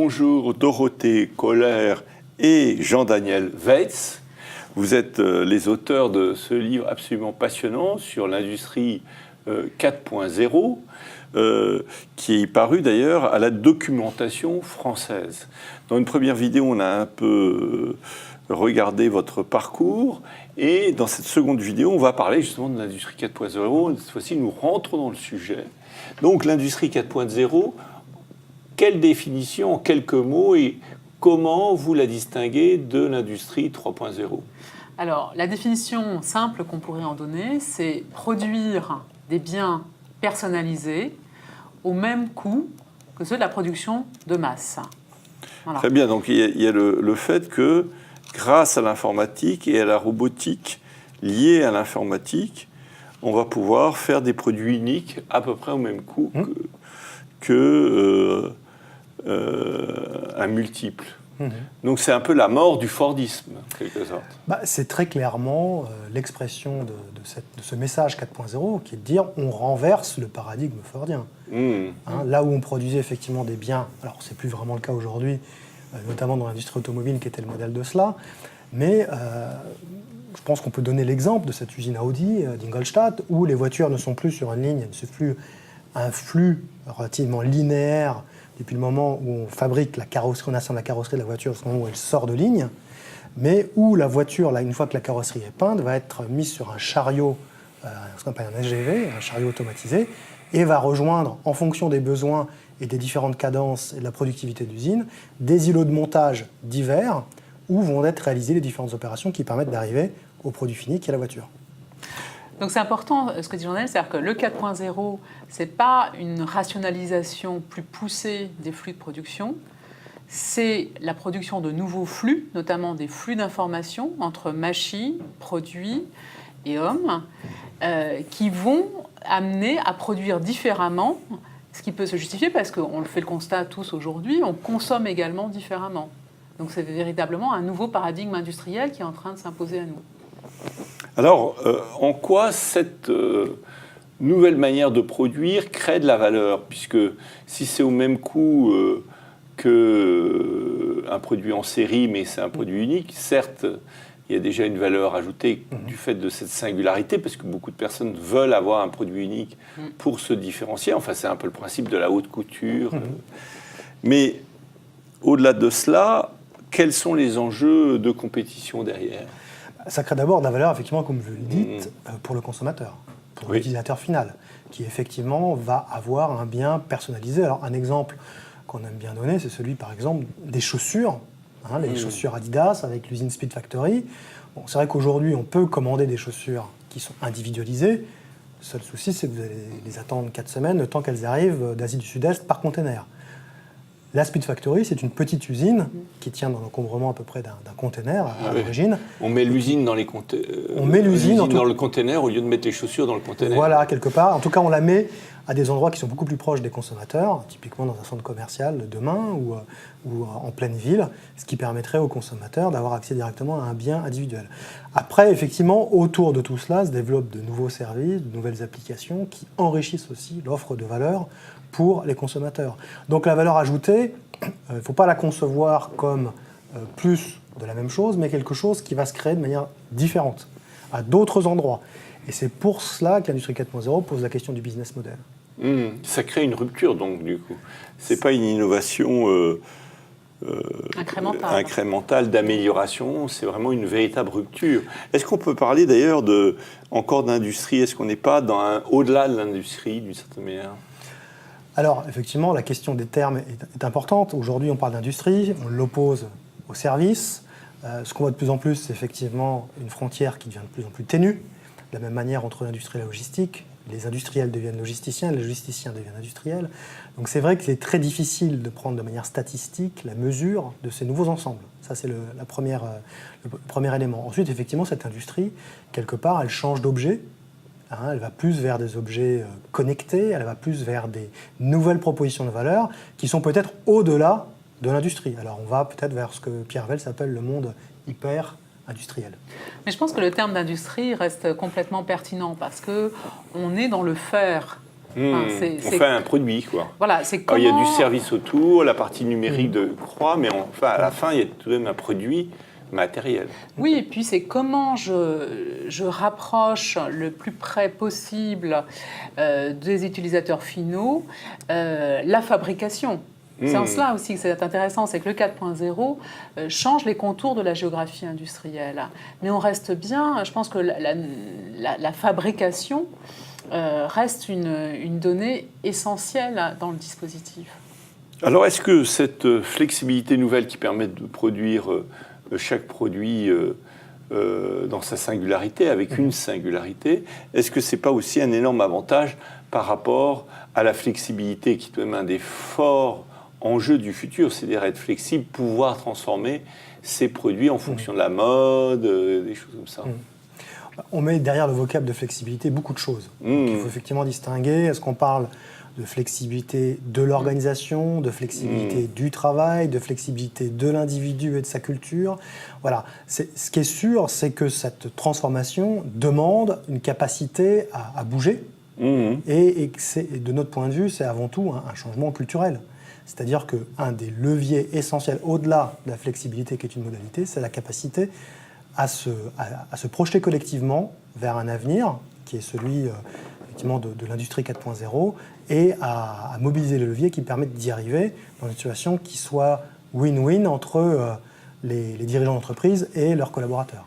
Bonjour Dorothée Kohler et Jean-Daniel Weitz. Vous êtes les auteurs de ce livre absolument passionnant sur l'industrie 4.0, qui est paru d'ailleurs à la documentation française. Dans une première vidéo, on a un peu regardé votre parcours, et dans cette seconde vidéo, on va parler justement de l'industrie 4.0. Cette fois-ci, nous rentrons dans le sujet. Donc l'industrie 4.0, quelle définition en quelques mots et comment vous la distinguez de l'industrie 3.0 ? Alors, la définition simple qu'on pourrait en donner, c'est produire des biens personnalisés au même coût que ceux de la production de masse. Voilà. Très bien, donc il y a le fait que grâce à l'informatique et à la robotique liée à l'informatique, on va pouvoir faire des produits uniques à peu près au même coût que un multiple. Donc c'est un peu la mort du Fordisme, en quelque sorte. C'est très clairement l'expression de ce message 4.0 qui est de dire on renverse le paradigme fordien. Là où on produisait effectivement des biens, alors c'est plus vraiment le cas aujourd'hui, notamment dans l'industrie automobile qui était le modèle de cela, mais je pense qu'on peut donner l'exemple de cette usine Audi d'Ingolstadt où les voitures ne sont plus sur une ligne, c'est plus un flux relativement linéaire depuis le moment où on fabrique la carrosserie, on assemble la carrosserie de la voiture jusqu'au moment où elle sort de ligne, mais où la voiture, là, une fois que la carrosserie est peinte, va être mise sur un chariot, ce qu'on appelle un SGV, un chariot automatisé, et va rejoindre, en fonction des besoins et des différentes cadences et de la productivité de l'usine, des îlots de montage divers où vont être réalisées les différentes opérations qui permettent d'arriver au produit fini qui est la voiture. Donc c'est important ce que dit Jean-Daniel, c'est-à-dire que le 4.0, ce n'est pas une rationalisation plus poussée des flux de production, c'est la production de nouveaux flux, notamment des flux d'informations entre machines, produits et hommes, qui vont amener à produire différemment, ce qui peut se justifier parce qu'on le fait le constat tous aujourd'hui, on consomme également différemment. Donc c'est véritablement un nouveau paradigme industriel qui est en train de s'imposer à nous. Alors, en quoi cette nouvelle manière de produire crée de la valeur ? Puisque si c'est au même coût qu'un produit en série, mais c'est un produit unique, certes, il y a déjà une valeur ajoutée du fait de cette singularité, parce que beaucoup de personnes veulent avoir un produit unique pour se différencier. Enfin, c'est un peu le principe de la haute couture. Mais au-delà de cela, quels sont les enjeux de compétition derrière ? Ça crée d'abord de la valeur, effectivement, comme vous le dites, pour le consommateur, pour l'utilisateur final, qui effectivement va avoir un bien personnalisé. Alors un exemple qu'on aime bien donner, c'est celui, par exemple, des chaussures, les chaussures Adidas avec l'usine Speed Factory. Bon, c'est vrai qu'aujourd'hui, on peut commander des chaussures qui sont individualisées. Le seul souci, c'est que vous allez les attendre 4 semaines, le temps qu'elles arrivent d'Asie du Sud-Est par container. La Speed Factory, c'est une petite usine qui tient dans l'encombrement à peu près d'un container à l'origine. On met l'usine dans les on met l'usine dans le container au lieu de mettre les chaussures dans le container. Voilà, quelque part. En tout cas, on la met à des endroits qui sont beaucoup plus proches des consommateurs, typiquement dans un centre commercial demain ou en pleine ville, ce qui permettrait aux consommateurs d'avoir accès directement à un bien individuel. Après, effectivement, autour de tout cela se développent de nouveaux services, de nouvelles applications qui enrichissent aussi l'offre de valeur pour les consommateurs. Donc la valeur ajoutée, il ne faut pas la concevoir comme plus de la même chose, mais quelque chose qui va se créer de manière différente, à d'autres endroits. Et c'est pour cela que l'industrie 4.0 pose la question du business model. Ça crée une rupture, donc, du coup. Ce n'est pas une innovation incrémentale d'amélioration, c'est vraiment une véritable rupture. Est-ce qu'on peut parler d'ailleurs encore d'industrie ? Est-ce qu'on n'est pas au-delà de l'industrie, d'une certaine manière ? Alors, effectivement, la question des termes est importante. Aujourd'hui, on parle d'industrie, on l'oppose au service. Ce qu'on voit de plus en plus, c'est effectivement une frontière qui devient de plus en plus ténue. De la même manière, entre l'industrie et la logistique, les industriels deviennent logisticiens, les logisticiens deviennent industriels. Donc c'est vrai qu'il est très difficile de prendre de manière statistique la mesure de ces nouveaux ensembles. Ça, c'est le premier élément. Ensuite, effectivement, cette industrie, quelque part, elle change d'objet. Elle va plus vers des objets connectés, elle va plus vers des nouvelles propositions de valeur qui sont peut-être au-delà de l'industrie. Alors on va peut-être vers ce que Pierre Vell s'appelle le monde hyper-industriel. Mais je pense que le terme d'industrie reste complètement pertinent parce qu'on est dans le faire On fait un produit, quoi. Voilà, c'est comment... Il y a du service autour, la partie numérique de croix, mais enfin, à la fin, il y a tout de même un produit matériel. Oui, et puis c'est comment je rapproche le plus près possible des utilisateurs finaux la fabrication. C'est en cela aussi que c'est intéressant, c'est que le 4.0 change les contours de la géographie industrielle. Mais on reste bien, je pense que la fabrication reste une donnée essentielle dans le dispositif. Alors, est-ce que cette flexibilité nouvelle qui permet de produire chaque produit dans sa singularité, avec une singularité, est-ce que ce n'est pas aussi un énorme avantage par rapport à la flexibilité qui est même un des forts enjeux du futur, c'est-à-dire être flexible, pouvoir transformer ces produits en fonction de la mode, des choses comme ça. On met derrière le vocable de flexibilité beaucoup de choses. Donc, il faut effectivement distinguer, est-ce qu'on parle de flexibilité de l'organisation, de flexibilité du travail, de flexibilité de l'individu et de sa culture. Voilà. Ce qui est sûr, c'est que cette transformation demande une capacité à bouger. Et de notre point de vue, c'est avant tout un changement culturel. C'est-à-dire qu'un des leviers essentiels, au-delà de la flexibilité qui est une modalité, c'est la capacité à se projeter collectivement vers un avenir qui est celui effectivement de l'industrie 4.0 et à mobiliser les leviers qui permettent d'y arriver dans une situation qui soit win-win entre les dirigeants d'entreprise et leurs collaborateurs.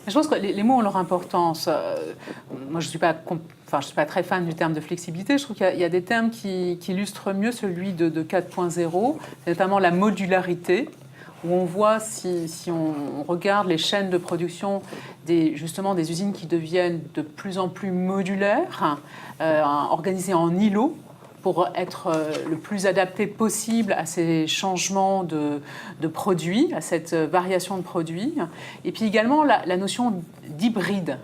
Je pense que les mots ont leur importance. Moi, je ne suis pas très fan du terme de flexibilité. Je trouve qu'il y a des termes qui illustrent mieux celui de 4.0, notamment la modularité, où on voit, si on regarde les chaînes de production, justement des usines qui deviennent de plus en plus modulaires, organisées en îlots, pour être le plus adapté possible à ces changements de produits, à cette variation de produits. Et puis également la notion d'hybride,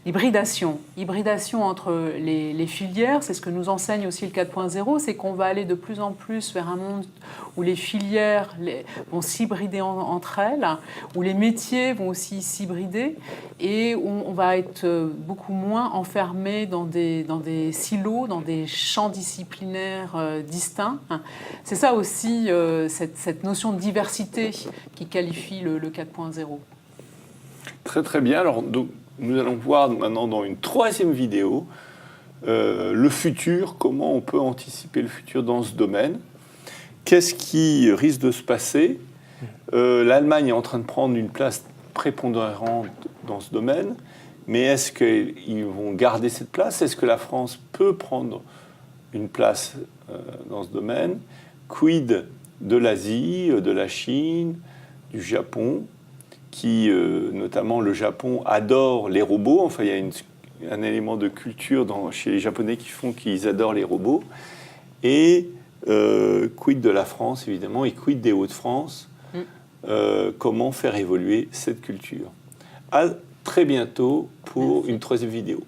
d'hybridation. Hybridation entre les filières, c'est ce que nous enseigne aussi le 4.0, c'est qu'on va aller de plus en plus vers un monde où les filières vont s'hybrider entre elles, où les métiers vont aussi s'hybrider et où on va être beaucoup moins enfermé dans des silos, dans des champs disciplinaires distincts. C'est ça aussi, cette notion de diversité qui qualifie le 4.0. Très très bien. Alors, donc, nous allons voir maintenant dans une troisième vidéo le futur, comment on peut anticiper le futur dans ce domaine. Qu'est-ce qui risque de se passer? L'Allemagne est en train de prendre une place prépondérante dans ce domaine, mais est-ce qu'ils vont garder cette place? Est-ce que la France peut prendre une place dans ce domaine? Quid de l'Asie, de la Chine, du Japon, qui, notamment le Japon, adore les robots. Enfin, il y a un élément de culture chez les Japonais qui font qu'ils adorent les robots. Et quid de la France, évidemment, et quid des Hauts-de-France? Comment faire évoluer cette culture? À très bientôt pour une troisième vidéo.